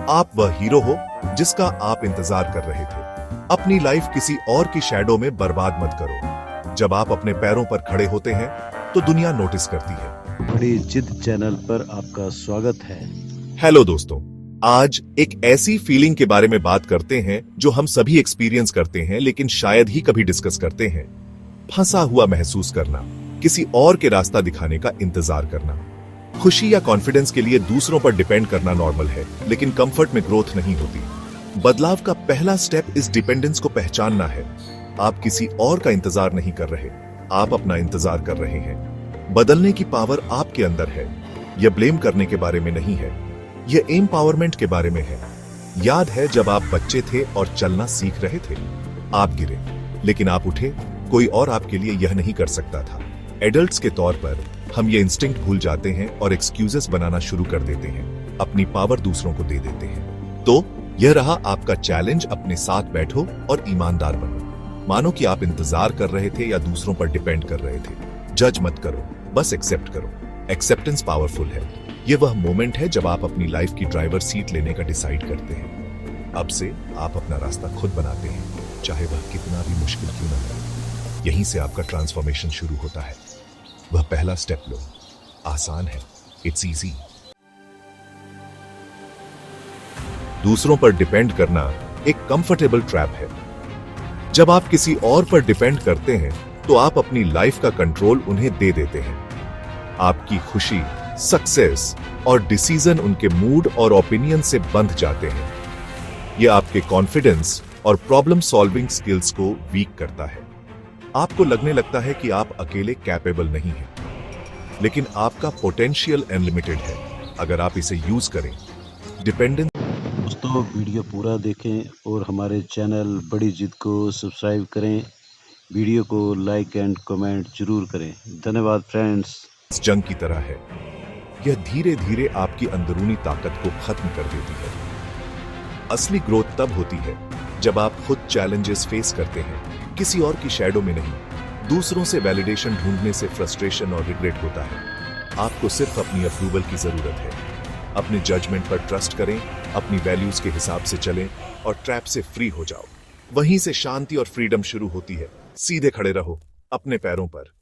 आप वह हीरो हो जिसका आप इंतजार कर रहे थे। अपनी लाइफ किसी और की शैडो में बर्बाद मत करो। जब आप अपने पैरों पर खड़े होते हैं तो दुनिया नोटिस करती है। बड़ी जिद चैनल पर आपका स्वागत है। हेलो दोस्तों, आज एक ऐसी फीलिंग के बारे में बात करते हैं जो हम सभी एक्सपीरियंस करते हैं लेकिन शायद ही कभी डिस्कस करते हैं। फंसा हुआ महसूस करना, किसी और के रास्ता दिखाने का इंतजार करना। खुशी या कॉन्फिडेंस के लिए दूसरों पर डिपेंड करना नॉर्मल है, लेकिन कंफर्ट में ग्रोथ नहीं होती। बदलाव का पहला स्टेप इस डिपेंडेंस को पहचानना है। आप किसी और का इंतजार नहीं कर रहे, आप अपना इंतजार कर रहे हैं। बदलने की पावर आपके अंदर है। यह ब्लेम करने के बारे में नहीं है, यह एम्पावरमेंट के बारे में है। याद है जब आप बच्चे थे और चलना सीख रहे थे, आप गिरे लेकिन आप उठे। कोई और आपके लिए यह नहीं कर सकता था। एडल्ट्स के तौर पर हम ये इंस्टिंक्ट भूल जाते हैं और एक्सक्यूजेस बनाना शुरू कर देते हैं, अपनी पावर दूसरों को दे देते हैं। तो यह रहा आपका चैलेंज, अपने साथ बैठो और ईमानदार बनो। मानो कि आप इंतजार कर रहे थे या दूसरों पर डिपेंड कर रहे थे। जज मत करो, बस एक्सेप्ट करो। एक्सेप्टेंस पावरफुल है। यह वह मोमेंट है जब आप अपनी लाइफ की ड्राइवर सीट लेने का डिसाइड करते हैं। अब से आप अपना रास्ता खुद बनाते हैं, चाहे वह कितना भी मुश्किल क्यों न हो। यहीं से आपका ट्रांसफॉर्मेशन शुरू होता है। वह पहला स्टेप लो। आसान है, इट्स इजी। दूसरों पर डिपेंड करना एक कंफर्टेबल ट्रैप है। जब आप किसी और पर डिपेंड करते हैं तो आप अपनी लाइफ का कंट्रोल उन्हें दे देते हैं। आपकी खुशी, सक्सेस और डिसीजन उनके मूड और ओपिनियन से बंध जाते हैं। यह आपके कॉन्फिडेंस और प्रॉब्लम सॉल्विंग स्किल्स को वीक करता है। आपको लगने लगता है कि आप अकेले कैपेबल नहीं हैं, लेकिन आपका पोटेंशियल अनलिमिटेड है अगर आप इसे यूज करें। डिपेंडेंस। दोस्तों, वीडियो पूरा देखें और हमारे चैनल बड़ी जिद को सब्सक्राइब करें। वीडियो को लाइक एंड कमेंट जरूर करें। धन्यवाद फ्रेंड्स। जंग की तरह है। यह धीरे धीरे आपकी अंदरूनी ताकत को खत्म कर देती है। असली ग्रोथ तब होती है जब आप खुद चैलेंजेस फेस करते हैं, किसी और की शैडो में नहीं। दूसरों से वैलिडेशन ढूंढने से फ्रस्ट्रेशन और रिग्रेट होता है। आपको सिर्फ अपनी अप्रूवल की जरूरत है। अपने जजमेंट पर ट्रस्ट करें, अपनी वैल्यूज के हिसाब से चलें और ट्रैप से फ्री हो जाओ। वहीं से शांति और फ्रीडम शुरू होती है। सीधे खड़े रहो अपने पैरों पर।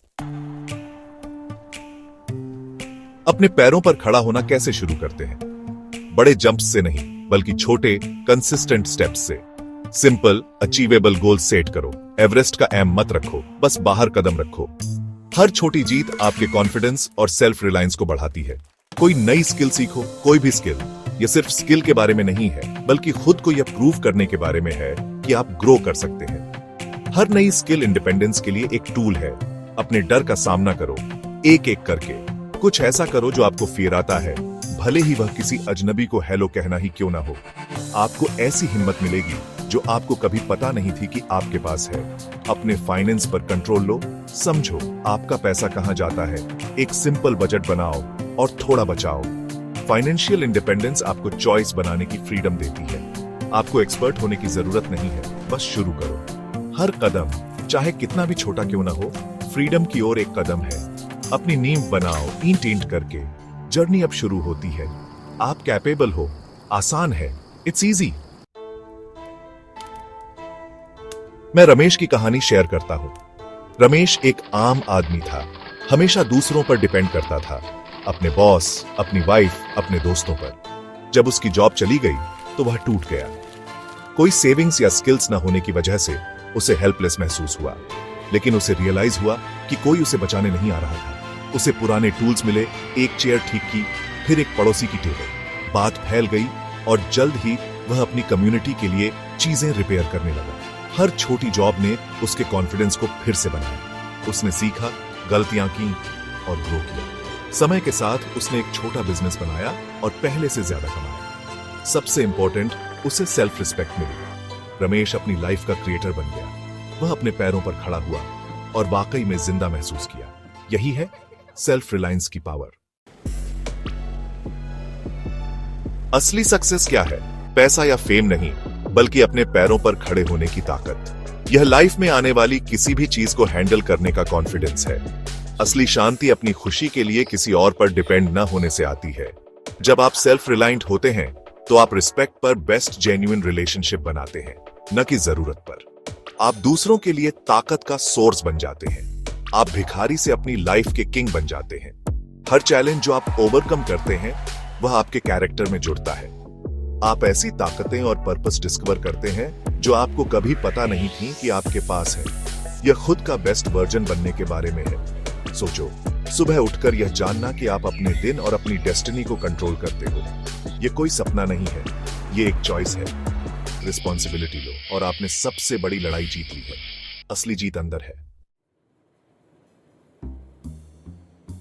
अपने पैरों पर खड़ा होना कैसे शुरू करते हैं? बड़े जंप्स से नहीं, बल्कि छोटे कंसिस्टेंट स्टेप्स से। सिंपल अचीवेबल गोल सेट करो। एवरेस्ट का एम मत रखो, बस बाहर कदम रखो। हर छोटी जीत आपके कॉन्फिडेंस और सेल्फ रिलायंस को बढ़ाती है। कोई नई स्किल सीखो, कोई भी स्किल। यह सिर्फ स्किल के बारे में नहीं है, बल्कि खुद को यह प्रूव करने के बारे में है कि आप ग्रो कर सकते हैं। हर नई स्किल इंडिपेंडेंस के लिए एक टूल है। अपने डर का सामना करो, एक एक करके। कुछ ऐसा करो जो आपको फियर आता है, भले ही वह किसी अजनबी को हेलो कहना ही क्यों ना हो। आपको ऐसी हिम्मत मिलेगी जो आपको कभी पता नहीं थी कि आपके पास है। अपने फाइनेंस पर कंट्रोल लो। समझो आपका पैसा कहां जाता है। एक सिंपल बजट बनाओ और थोड़ा बचाओ। फाइनेंशियल इंडिपेंडेंस आपको चॉइस बनाने की फ्रीडम देती है। आपको एक्सपर्ट होने की जरूरत नहीं है, बस शुरू करो। हर कदम, चाहे कितना भी छोटा क्यों ना हो, फ्रीडम की ओर एक कदम है। अपनी नींव बनाओ ईंट ईंट करके। जर्नी अब शुरू होती है। आप कैपेबल हो। आसान है, इट्स इजी। मैं रमेश की कहानी शेयर करता हूं। रमेश एक आम आदमी था। हमेशा दूसरों पर डिपेंड करता था, अपने बॉस, अपनी वाइफ, अपने दोस्तों पर। जब उसकी जॉब चली गई तो वह टूट गया। कोई सेविंग्स या स्किल्स न होने की वजह से उसे हेल्पलेस महसूस हुआ। लेकिन उसे रियलाइज हुआ कि कोई उसे बचाने नहीं आ रहा था। उसे पुराने टूल्स मिले, एक चेयर ठीक की, फिर एक पड़ोसी की टेबल। बात फैल गई और जल्द ही वह अपनी कम्युनिटी के लिए चीजें रिपेयर करने लगा। हर छोटी जॉब ने उसके कॉन्फिडेंस को फिर से बनाया। उसने सीखा, गलतियां की और ग्रो किया। समय के साथ उसने एक छोटा बिजनेस बनाया और पहले से ज्यादा कमाया। सबसे इंपॉर्टेंट, उसे सेल्फ रिस्पेक्ट मिली। रमेश अपनी लाइफ का क्रिएटर बन गया। वह अपने पैरों पर खड़ा हुआ और वाकई में जिंदा महसूस किया। यही है सेल्फ रिलायंस की पावर। असली सक्सेस क्या है? पैसा या फेम नहीं, बल्कि अपने पैरों पर खड़े होने की ताकत। यह लाइफ में आने वाली किसी भी चीज को हैंडल करने का कॉन्फिडेंस है। असली शांति अपनी खुशी के लिए किसी और पर डिपेंड न होने से आती है। जब आप सेल्फ रिलायंट होते हैं तो आप रिस्पेक्ट पर बेस्ट जेन्युइन रिलेशनशिप बनाते हैं, न कि जरूरत पर। आप दूसरों के लिए ताकत का सोर्स बन जाते हैं। आप भिखारी से अपनी लाइफ के किंग बन जाते हैं। हर चैलेंज जो आप ओवरकम करते हैं वह आपके कैरेक्टर में जुड़ता है। आप ऐसी ताकतें और पर्पस डिस्कवर करते हैं जो आपको कभी पता नहीं थी कि आपके पास है। यह खुद का बेस्ट वर्जन बनने के बारे में है। सोचो, सुबह उठकर यह जानना कि आप अपने दिन और अपनी डेस्टिनी को कंट्रोल करते हो। यह कोई सपना नहीं है, यह एक चॉइस है। रिस्पॉन्सिबिलिटी लो और आपने सबसे बड़ी लड़ाई जीत ली है। असली जीत अंदर है।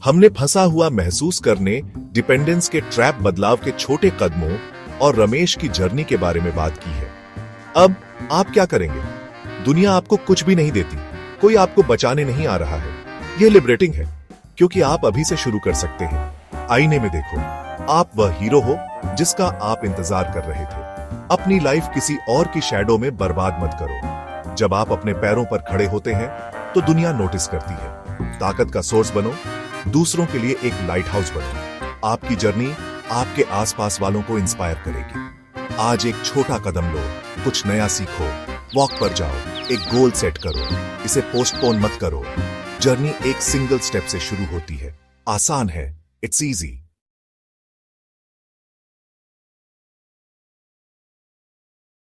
हमने फंसा हुआ महसूस करने, डिपेंडेंस के ट्रैप, बदलाव के छोटे कदमों और रमेश की जर्नी के बारे में बात की है। अब आप क्या करेंगे? दुनिया आपको कुछ भी नहीं देती, कोई आपको बचाने नहीं आ रहा है। यह लिबरेटिंग है क्योंकि आप अभी से शुरू कर सकते हैं। आईने में देखो, आप वह हीरो हो जिसका आप इंतजार कर रहे थे। अपनी लाइफ किसी और की शैडो में बर्बाद मत करो। जब आप अपने पैरों पर खड़े होते हैं तो दुनिया नोटिस करती है। ताकत का सोर्स बनो, दूसरों के लिए एक लाइट हाउस बनो। आपकी जर्नी आपके आसपास वालों को इंस्पायर करेगी। आज एक छोटा कदम लो, कुछ नया सीखो, वॉक पर जाओ, एक गोल सेट करो, इसे पोस्टपोन मत करो। जर्नी एक सिंगल स्टेप से शुरू होती है। आसान है, इट्स इजी।